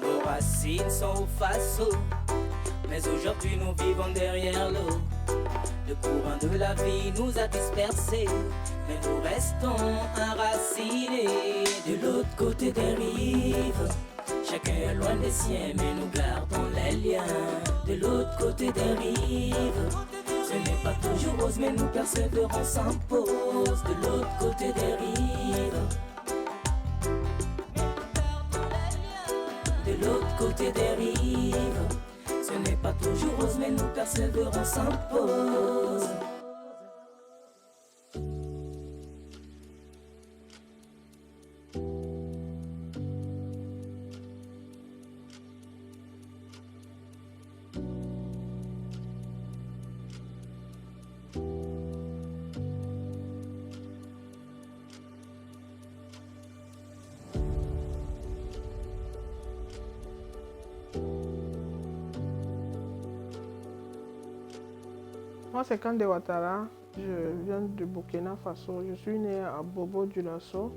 Nos racines sont au faso, mais aujourd'hui nous vivons derrière l'eau. Le courant de la vie nous a dispersés, mais nous restons enracinés. De l'autre côté des rives, chacun est loin des siens, mais nous gardons les liens. De l'autre côté des rives, ce n'est pas toujours rose, mais nous persévérons sans pause. De l'autre côté des rives, de l'autre côté des rives, ce n'est pas toujours rose, mais nous persévérons sans pause. Moi, c'est Kande Ouattara. Je viens de Burkina Faso. Je suis née à Bobo-Dioulasso.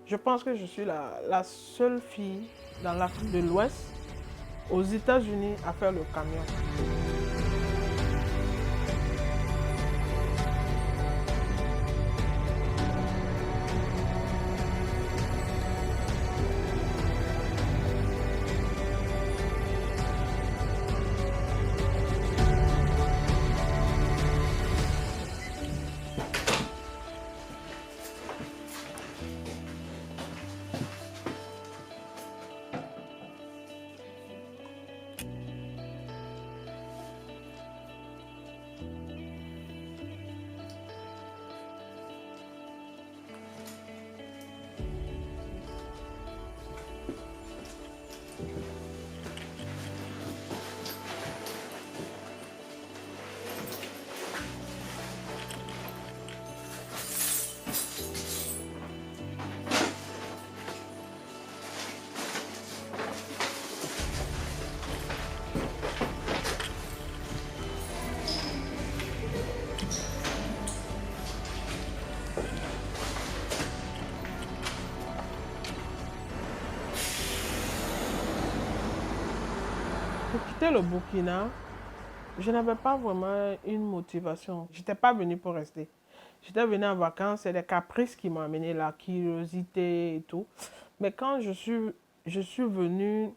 Je pense que je suis la seule fille dans l'Afrique de l'Ouest, aux États-Unis, à faire le camion. Pour quitter le Burkina, je n'avais pas vraiment une motivation. Je n'étais pas venue pour rester. J'étais venue en vacances, c'est les caprices qui m'ont amené, la curiosité et tout. Mais quand je suis venue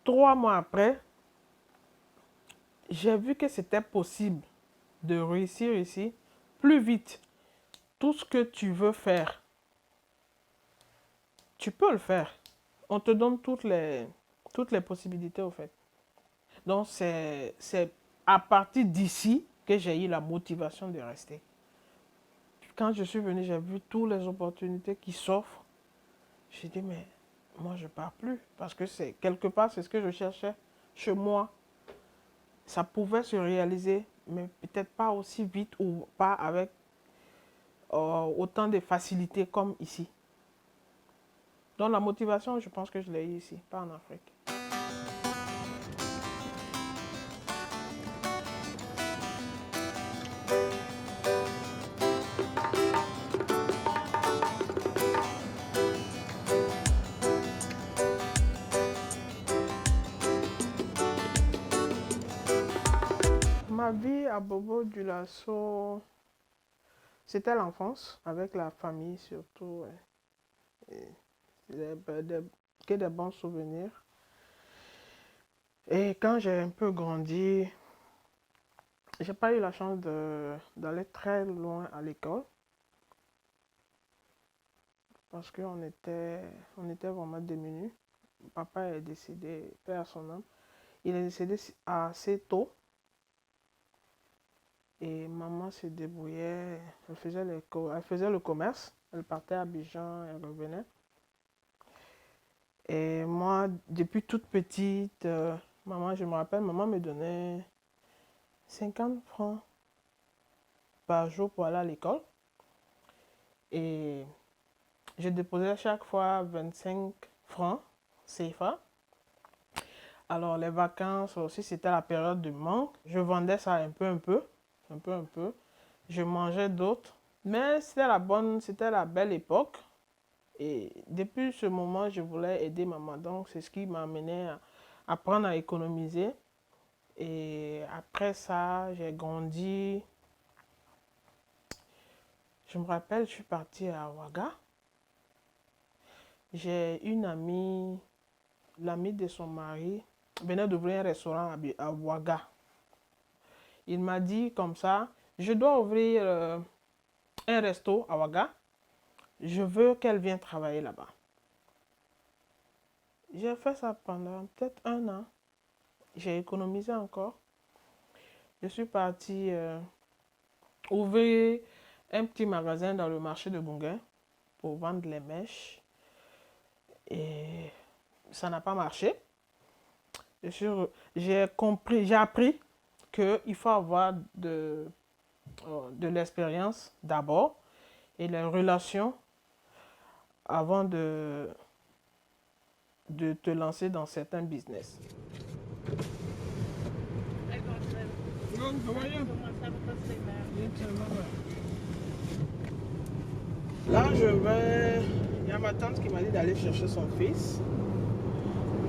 3 mois après, j'ai vu que c'était possible de réussir ici plus vite. Tout ce que tu veux faire, tu peux le faire. On te donne toutes les possibilités au fait. Donc c'est à partir d'ici que j'ai eu la motivation de rester. Quand je suis venue, j'ai vu toutes les opportunités qui s'offrent. J'ai dit, mais moi, je ne pars plus. Parce que c'est quelque part, c'est ce que je cherchais chez moi. Ça pouvait se réaliser, mais peut-être pas aussi vite ou pas avec autant de facilité comme ici. Donc la motivation, je pense que je l'ai eu ici, pas en Afrique. Ma vie à Bobo-Dioulasso, c'était l'enfance, avec la famille surtout. Ouais. Que des bons souvenirs. Et quand j'ai un peu grandi, j'ai pas eu la chance d'aller très loin à l'école. Parce qu'on on était vraiment démunis. Papa est décédé, paix à son âme. Il est décédé assez tôt. Et maman se débrouillait, elle faisait le commerce, elle partait à Abidjan, elle revenait. Et moi, depuis toute petite, maman, je me rappelle, maman me donnait 50 francs par jour pour aller à l'école. Et je déposais chaque fois 25 francs CFA. Alors les vacances aussi, c'était la période de manque. Je vendais ça un peu. Je mangeais d'autres. Mais c'était la belle époque. Et depuis ce moment, je voulais aider maman. Donc, c'est ce qui m'a amené à apprendre à économiser. Et après ça, j'ai grandi. Je me rappelle, je suis partie à Ouaga. J'ai une amie, l'amie de son mari, venait d'ouvrir un restaurant à Ouaga. Il m'a dit comme ça, je dois ouvrir un resto à Ouaga. Je veux qu'elle vienne travailler là-bas. J'ai fait ça pendant peut-être 1 an. J'ai économisé encore. Je suis partie ouvrir un petit magasin dans le marché de Gunguin pour vendre les mèches. Et ça n'a pas marché. J'ai appris qu'il faut avoir de l'expérience d'abord et les relations avant de te lancer dans certains business. Là, il y a ma tante qui m'a dit d'aller chercher son fils.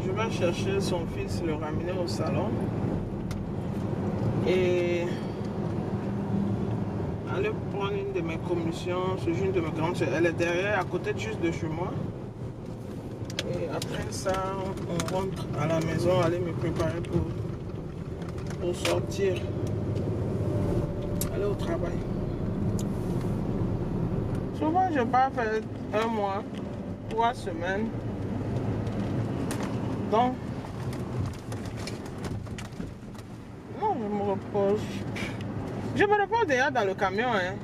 Je vais chercher son fils, le ramener au salon. Et aller prendre une de mes commissions chez une de mes grandes soeurs. Elle est derrière, à côté juste de chez moi. Et après ça, on rentre à la maison, aller me préparer pour sortir, aller au travail. Souvent, je pars faire 1 mois, 3 semaines. Donc, non, je me repose. Je me repose déjà dans le camion. Hein.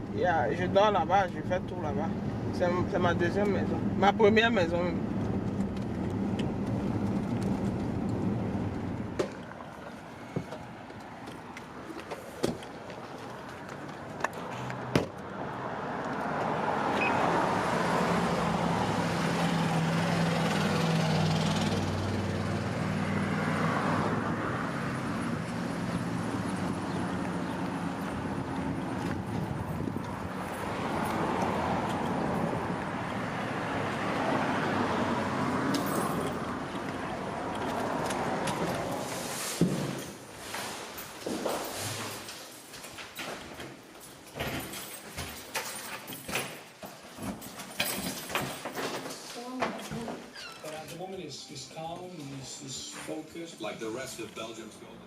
Je dors là-bas, je fais tout là-bas. C'est ma deuxième maison, ma première maison. Is calm and is focused. Like the rest of Belgium's golden.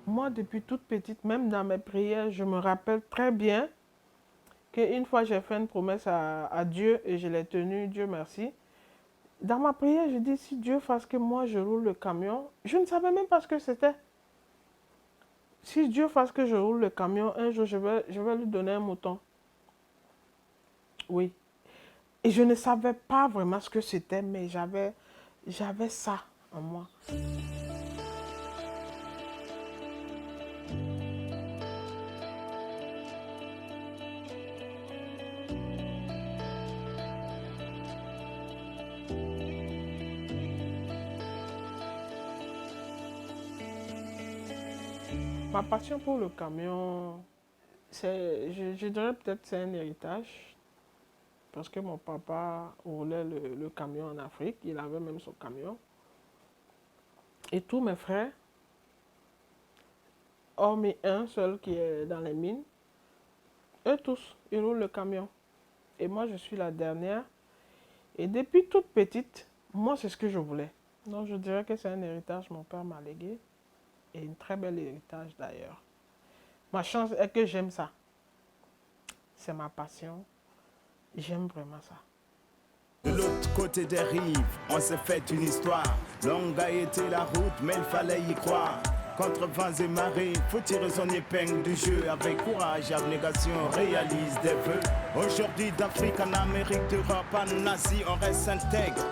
Moi, depuis toute petite, même dans mes prières, je me rappelle très bien qu'une fois j'ai fait une promesse à Dieu et je l'ai tenue, Dieu merci. Dans ma prière, je dis, si Dieu fasse que moi je roule le camion, je ne savais même pas ce que c'était. Si Dieu fasse que je roule le camion, un jour je vais lui donner un mouton. Oui. Et je ne savais pas vraiment ce que c'était, mais j'avais ça en moi. Ma passion pour le camion, je dirais peut-être c'est un héritage. Parce que mon papa roulait le camion en Afrique. Il avait même son camion. Et tous mes frères, hormis un seul qui est dans les mines, eux tous, ils roulent le camion. Et moi, je suis la dernière. Et depuis toute petite, moi, c'est ce que je voulais. Donc, je dirais que c'est un héritage que mon père m'a légué. Et un très bel héritage d'ailleurs. Ma chance est que j'aime ça. C'est ma passion. J'aime vraiment ça. De l'autre côté des rives, on s'est fait une histoire. Longue a été la route, mais il fallait y croire. Contre vents et marées, faut tirer son épingle du jeu. Avec courage, abnégation, réalise des vœux. Aujourd'hui, d'Afrique en Amérique, d'Europe en Asie, on reste intègre.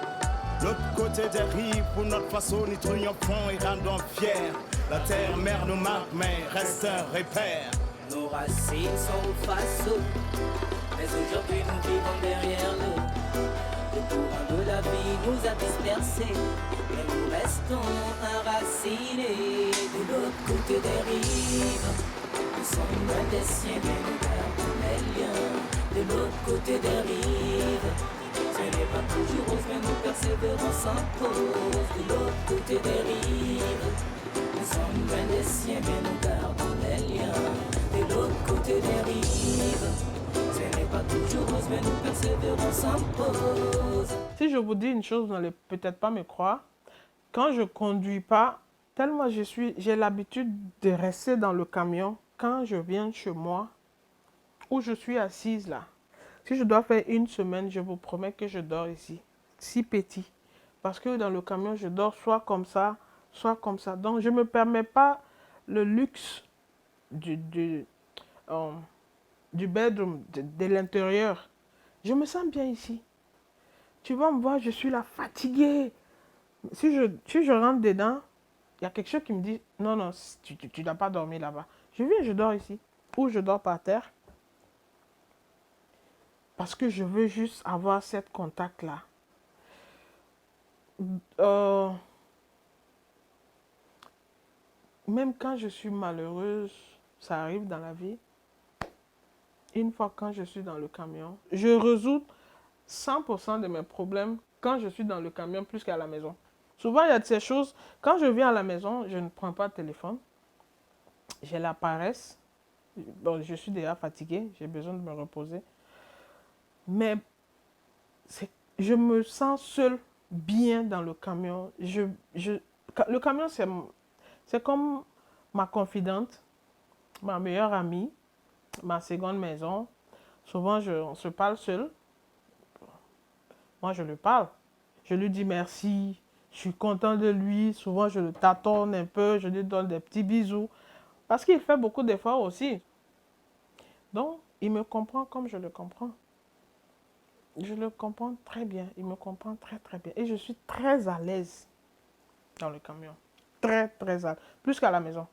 L'autre côté des rives, pour notre façon, nous triomphons et rendons fiers. La terre mère nous marque, mais reste un repère. Nos racines sont au faso, Mais aujourd'hui nous vivons derrière l'eau. Le courant de la vie nous a dispersés, mais nous restons enracinés. De l'autre côté des rives, nous sommes loin des siens, mais nous gardons les liens. De l'autre côté des rives, ce n'est pas toujours rose, mais nous persévérons sans pause. De l'autre côté des rives, nous sommes loin des siens, mais nous gardons les liens. De l'autre côté des rives, ce n'est pas toujours rose, mais nous persévérons sans pause. Si je vous dis une chose, vous n'allez peut-être pas me croire. Quand je conduis pas, tellement j'ai l'habitude de rester dans le camion quand je viens chez moi, où je suis assise là. Si je dois faire une semaine, je vous promets que je dors ici, si petit. Parce que dans le camion, je dors soit comme ça, soit comme ça. Donc, je ne me permets pas le luxe du bedroom, de l'intérieur. Je me sens bien ici. Tu vas me voir, je suis là fatiguée. Si je rentre dedans, il y a quelque chose qui me dit, non, non, tu n'as pas dormi là-bas. Je viens, je dors ici. Ou je dors par terre. Parce que je veux juste avoir cet contact-là. Même quand je suis malheureuse, ça arrive dans la vie. Une fois quand je suis dans le camion, je résous 100% de mes problèmes quand je suis dans le camion plus qu'à la maison. Souvent, il y a de ces choses, quand je viens à la maison, je ne prends pas de téléphone. J'ai la paresse. Bon, je suis déjà fatiguée, j'ai besoin de me reposer. Mais je me sens seule, bien dans le camion. Le camion, c'est comme ma confidente, ma meilleure amie, ma seconde maison. Souvent, on se parle seul. Moi, je le parle. Je lui dis merci. Je suis content de lui. Souvent, je le tâtonne un peu. Je lui donne des petits bisous. Parce qu'il fait beaucoup d'efforts aussi. Donc, il me comprend comme je le comprends. Je le comprends très bien. Il me comprend très, très bien. Et je suis très à l'aise dans le camion. Très, très à l'aise. Plus qu'à la maison.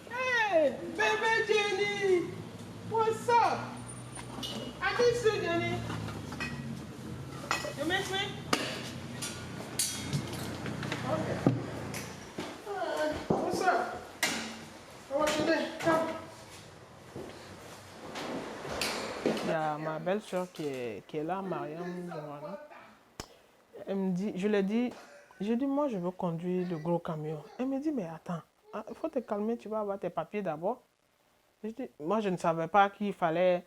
Hey, baby Jenny! What's up? I miss you, Jenny. You miss me? Okay. What's up? How was your day? Come. Il y a ma belle-sœur qui est là, Mariam Zouana. Elle me dit, je lui ai dit, moi je veux conduire le gros camion. Elle me dit, mais attends, il faut te calmer, tu vas avoir tes papiers d'abord. Moi je ne savais pas qu'il fallait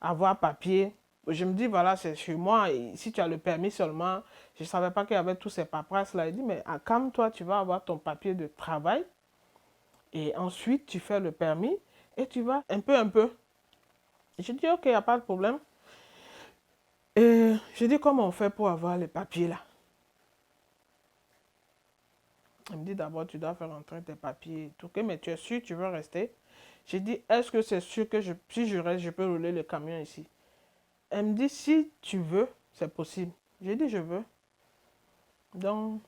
avoir papier. Je me dis, voilà, c'est chez moi, et si tu as le permis seulement, je ne savais pas qu'il y avait tous ces paperasses-là. Il dit, mais calme-toi, tu vas avoir ton papier de travail, et ensuite tu fais le permis, et tu vas un peu. Je dis, ok, il n'y a pas de problème. Et je dis, comment on fait pour avoir les papiers là? Elle me dit, d'abord, tu dois faire entrer tes papiers et tout. Ok, mais tu es sûr que tu veux rester? J'ai dit, est-ce que c'est sûr que si je reste, je peux rouler le camion ici? Elle me dit, si tu veux, c'est possible. J'ai dit, je veux. Donc,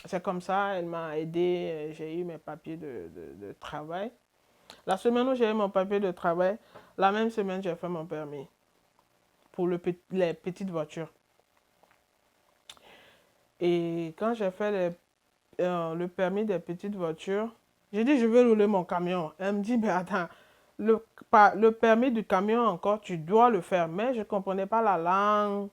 c'est comme ça, elle m'a aidé. J'ai eu mes papiers de travail. La semaine où j'ai eu mon papier de travail, la même semaine, j'ai fait mon permis pour les petites voitures. Et quand j'ai fait le permis des petites voitures, j'ai dit, je veux rouler mon camion. Elle me dit, mais attends, le permis du camion encore, tu dois le faire. Mais je ne comprenais pas la langue.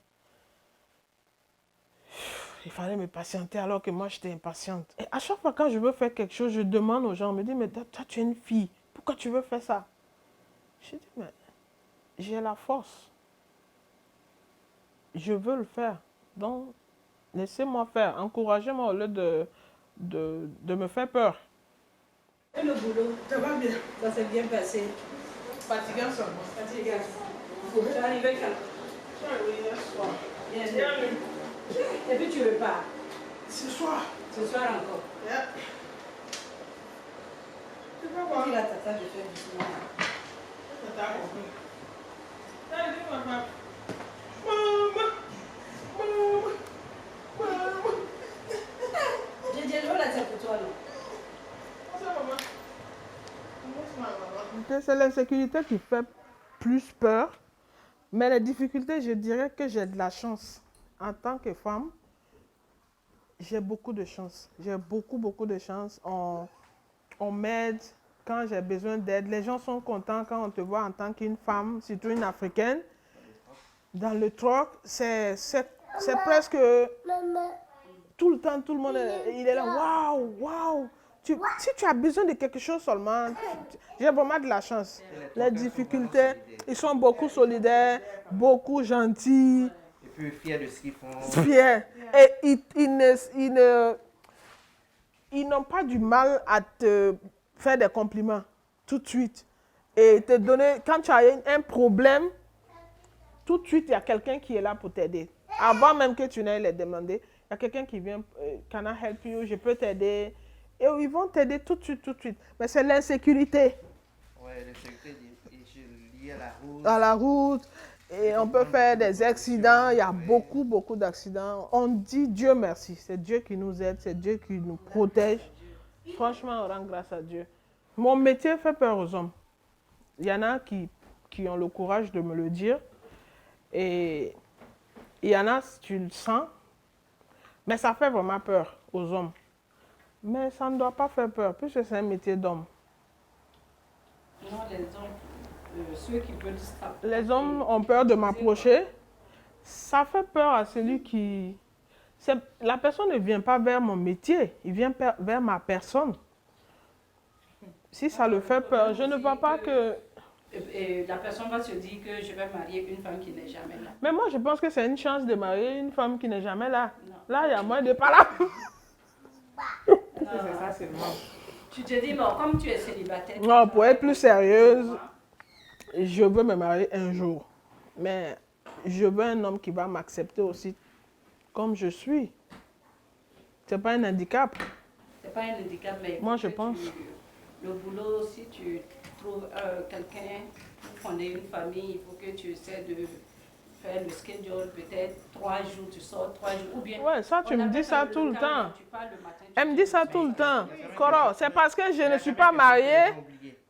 Il fallait me patienter alors que moi, j'étais impatiente. Et à chaque fois quand je veux faire quelque chose, je demande aux gens, on me dit, mais toi, tu es une fille. Pourquoi tu veux faire ça? Je dis, mais j'ai la force. Je veux le faire. Donc, laissez-moi faire. Encouragez-moi au lieu de me faire peur. Et le boulot, Ça va bien. ça s'est bien passé. Fatigant seulement. Fatigué. Tu es arrivé quand? Je suis arrivé hier soir. Et puis tu repars. Ce soir. Ce soir encore. Yeah. Tu vas voir. Tu la tata de faire doucement. T'as compris. Allez, maman. Maman. Maman. c'est l'insécurité qui fait plus peur. Mais les difficultés, je dirais que j'ai de la chance. En tant que femme, j'ai beaucoup de chance. J'ai beaucoup de chance. On m'aide quand j'ai besoin d'aide. Les gens sont contents quand on te voit en tant qu'une femme, surtout une africaine. Dans le truck, c'est presque tout le temps, tout le monde, il est là, waouh, waouh. Si tu as besoin de quelque chose seulement, j'ai vraiment de la chance. Les difficultés, ils sont beaucoup solidaires, beaucoup gentils. Et puis fiers de ce qu'ils font. Fiers. Et ils n'ont pas du mal à te faire des compliments tout de suite. Et te donner, quand tu as un problème, tout de suite, il y a quelqu'un qui est là pour t'aider. Avant même que tu n'ailles les demander, il y a quelqu'un qui vient, can I help you, je peux t'aider. Et ils vont t'aider tout de suite, tout de suite. Mais c'est l'insécurité. Oui, l'insécurité liée à la route. À la route. Et on peut faire des accidents. Il y a beaucoup d'accidents. On dit Dieu merci. C'est Dieu qui nous aide. C'est Dieu qui nous protège. Franchement, on rend grâce à Dieu. Mon métier fait peur aux hommes. Il y en a qui ont le courage de me le dire. Et il y en a, tu le sens. Mais ça fait vraiment peur aux hommes. Mais ça ne doit pas faire peur, puisque c'est un métier d'homme. Non, les hommes, ceux qui veulent s'approcher. Les hommes ont peur de m'approcher. Ça fait peur à celui qui... La personne ne vient pas vers mon métier, il vient vers ma personne. Si ça le fait peur, je ne vois pas que... Et la personne va se dire que je vais marier une femme qui n'est jamais là. Mais moi, je pense que c'est une chance de marier une femme qui n'est jamais là. Non. Là, il y a moins de pas là. C'est ça seulement. Tu te dis, bon, comme tu es célibataire... Non, pour être plus sérieuse, je veux me marier un jour. Mais je veux un homme qui va m'accepter aussi comme je suis. C'est pas un handicap. C'est pas un handicap, mais... Moi, je pense. Le boulot, si tu trouves quelqu'un pour fonder une famille, il faut que tu essaies de faire le schedule, peut-être 3 jours, tu sors 3 jours, ou bien... Ouais, ça, tu me dis ça tout le temps. Elle me dit ça tout le temps. Coro, c'est parce que je ne suis pas mariée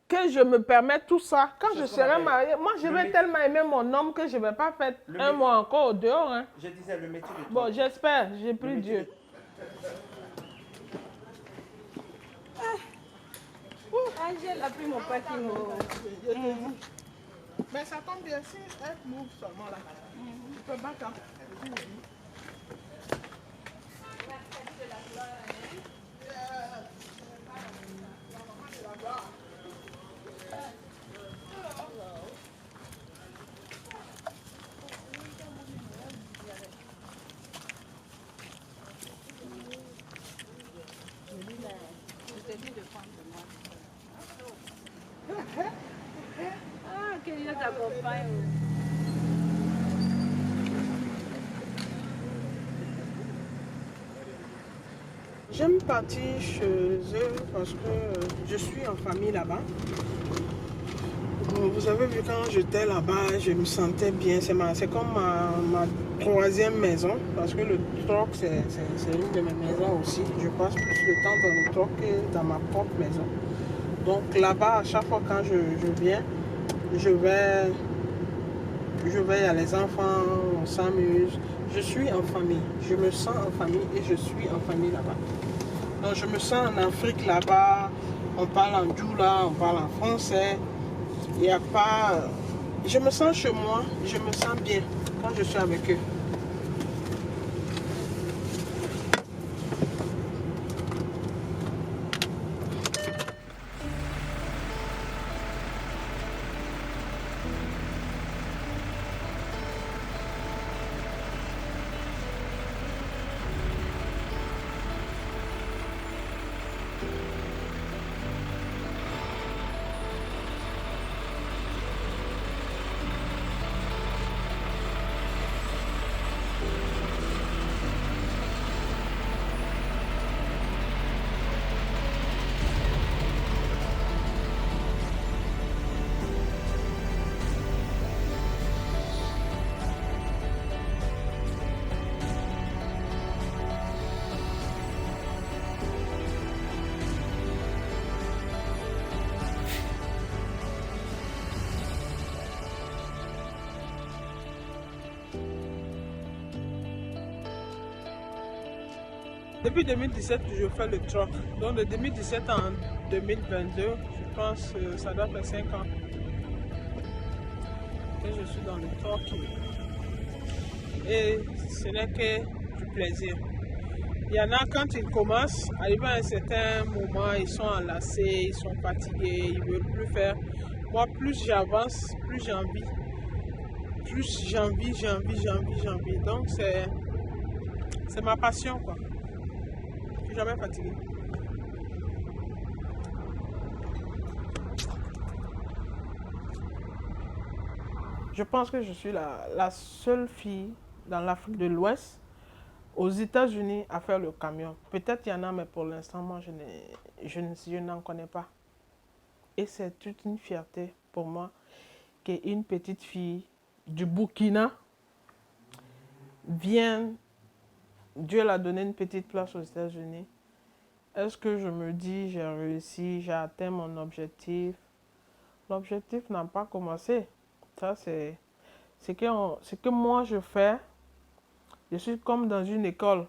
que je me permets tout ça. Quand je serai mariée, moi, je vais tellement aimer mon homme que je ne vais pas faire un mois encore dehors. Hein. Je disais le métier de Bon, j'espère, j'ai pris Dieu. Angèle a pris mon parking. Mais ça tombe bien, si elle m'ouvre seulement là. Tu peux battre. Ah, que Dieu t'accompagne. J'aime partir chez eux parce que je suis en famille là-bas. Vous avez vu quand j'étais là-bas, je me sentais bien. C'est comme ma troisième maison parce que le truck, c'est une de mes maisons aussi. Je passe plus de temps dans le truck que dans ma propre maison. Donc là-bas, à chaque fois quand je viens, je vais, il y a les enfants, on s'amuse. Je suis en famille, je me sens en famille et je suis en famille là-bas. Donc je me sens en Afrique là-bas, on parle en djoula, on parle en français. Il n'y a pas... Je me sens chez moi, je me sens bien quand je suis avec eux. Depuis 2017, je fais le truck. Donc de 2017 en 2022, je pense que ça doit faire 5 ans que je suis dans le truck. Et ce n'est que du plaisir. Il y en a quand ils commencent, arrivé à un certain moment, ils sont enlacés, ils sont fatigués, ils ne veulent plus faire. Moi, plus j'avance, plus j'ai envie. Plus j'ai envie. Donc c'est ma passion, quoi. Je suis jamais fatigué. Je pense que je suis la seule fille dans l'Afrique de l'Ouest, aux États-Unis, à faire le camion. Peut-être il y en a, mais pour l'instant, moi, je n'en connais pas. Et c'est toute une fierté pour moi qu'une petite fille du Burkina vienne, Dieu l'a donné une petite place aux États-Unis. Est-ce que je me dis, j'ai réussi, j'ai atteint mon objectif? L'objectif n'a pas commencé. Ça, c'est que moi, je fais. Je suis comme dans une école.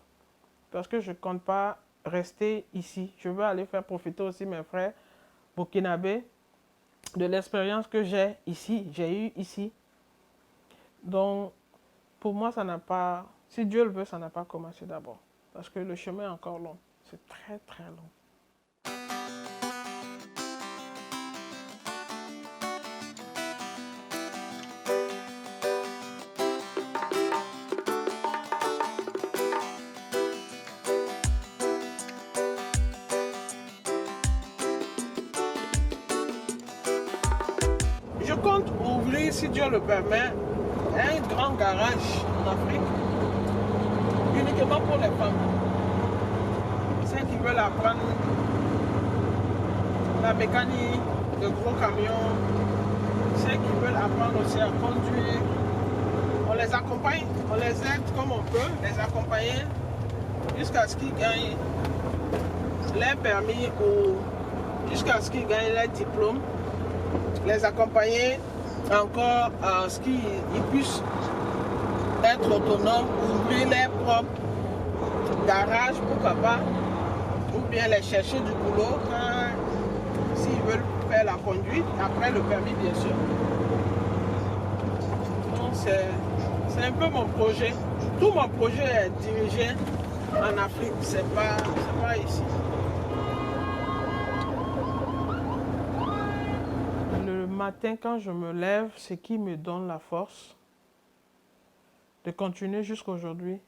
Parce que je ne compte pas rester ici. Je veux aller faire profiter aussi mes frères burkinabés de l'expérience que j'ai eu ici. Donc, pour moi, ça n'a pas... Si Dieu le veut, ça n'a pas commencé d'abord. Parce que le chemin est encore long. C'est très, très long. Je compte ouvrir, si Dieu le permet, un grand garage en Afrique, uniquement pour les femmes. Ceux qui veulent apprendre la mécanique, de gros camions, ceux qui veulent apprendre aussi à conduire, on les accompagne, on les aide comme on peut, les accompagner jusqu'à ce qu'ils gagnent leur permis ou jusqu'à ce qu'ils gagnent leur diplôme. Les accompagner encore à ce qu'ils puissent être autonomes, ouvrir leur propre garage, pourquoi pas, ou bien les chercher du boulot s'ils veulent faire la conduite, après le permis bien sûr. Donc c'est un peu mon projet. Tout mon projet est dirigé en Afrique, c'est pas ici. Le matin, quand je me lève, ce qui me donne la force de continuer jusqu'à aujourd'hui,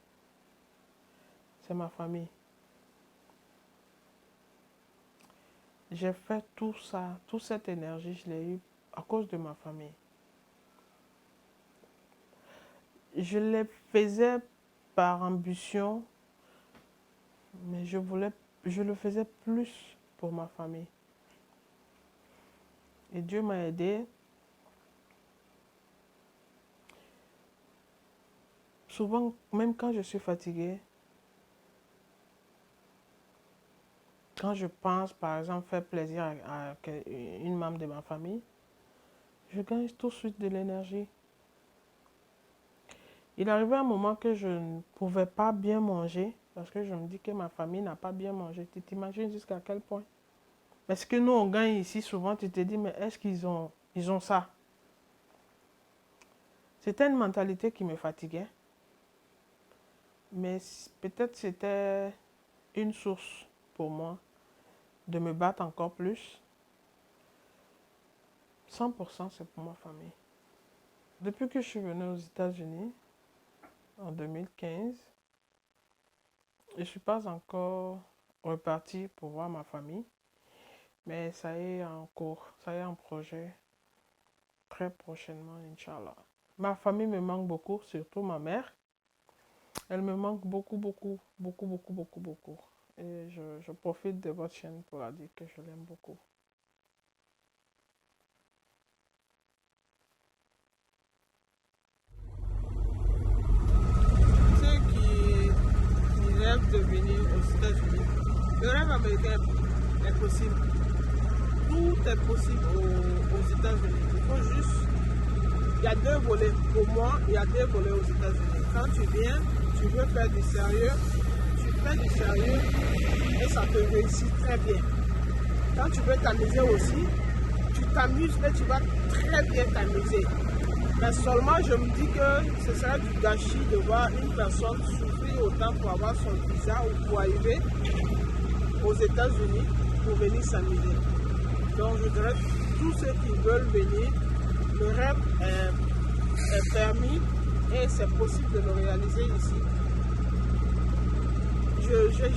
c'est ma famille. J'ai fait tout ça, toute cette énergie, je l'ai eue à cause de ma famille. Je le faisais par ambition, mais je le faisais plus pour ma famille. Et Dieu m'a aidé. Souvent, même quand je suis fatiguée, quand je pense, par exemple, faire plaisir à une membre de ma famille, je gagne tout de suite de l'énergie. Il arrivait un moment que je ne pouvais pas bien manger, parce que je me dis que ma famille n'a pas bien mangé. Tu t'imagines jusqu'à quel point? Mais ce que nous, on gagne ici, souvent, tu te dis, mais est-ce qu'ils ont ça? C'était une mentalité qui me fatiguait. Mais peut-être c'était une source pour moi de me battre encore plus. 100% c'est pour ma famille. Depuis que je suis venue aux États-Unis, en 2015, je ne suis pas encore repartie pour voir ma famille. Mais ça y est en cours, ça y est en projet. Très prochainement, Inch'Allah. Ma famille me manque beaucoup, surtout ma mère. Elle me manque beaucoup. Et je profite de votre chaîne pour la dire que je l'aime beaucoup. Ceux qui rêvent de venir aux États-Unis, le rêve américain est possible. Tout est possible aux États-Unis. Il faut juste... Il y a deux volets. Pour moi, il y a deux volets aux États-Unis. Quand tu viens, tu veux faire du sérieux, tu fais du sérieux et ça te réussit très bien. Quand tu veux t'amuser aussi, tu t'amuses mais tu vas très bien t'amuser. Mais seulement je me dis que ce serait du gâchis de voir une personne souffrir autant pour avoir son visa ou pour arriver aux États-Unis pour venir s'amuser. Donc je dirais tous ceux qui veulent venir, le rêve est permis et c'est possible de le réaliser ici.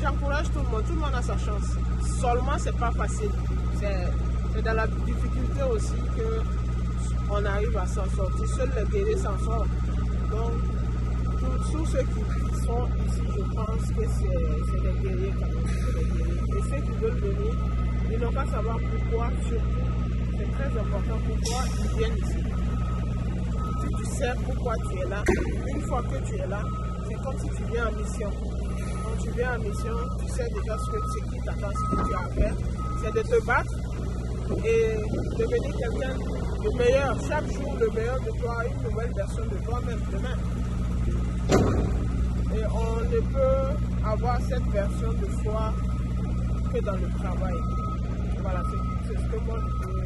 J'encourage tout le monde a sa chance. Seulement c'est pas facile. C'est dans la difficulté aussi qu'on arrive à s'en sortir. Seuls les guerriers s'en sortent. Donc tous ceux qui sont ici, je pense que c'est des guerriers quand même. Et ceux qui veulent venir, ils n'ont qu'à savoir pourquoi, surtout, c'est très important pourquoi ils viennent ici. Si tu sais pourquoi tu es là, une fois que tu es là, c'est comme si tu viens en mission. Quand tu viens en mission, tu sais déjà ce qui t'attend, ce que tu as à faire, c'est de te battre et devenir quelqu'un de meilleur. Chaque jour, le meilleur de toi, une nouvelle version de toi-même demain. Et on ne peut avoir cette version de soi que dans le travail. Voilà, c'est ce que moi je peux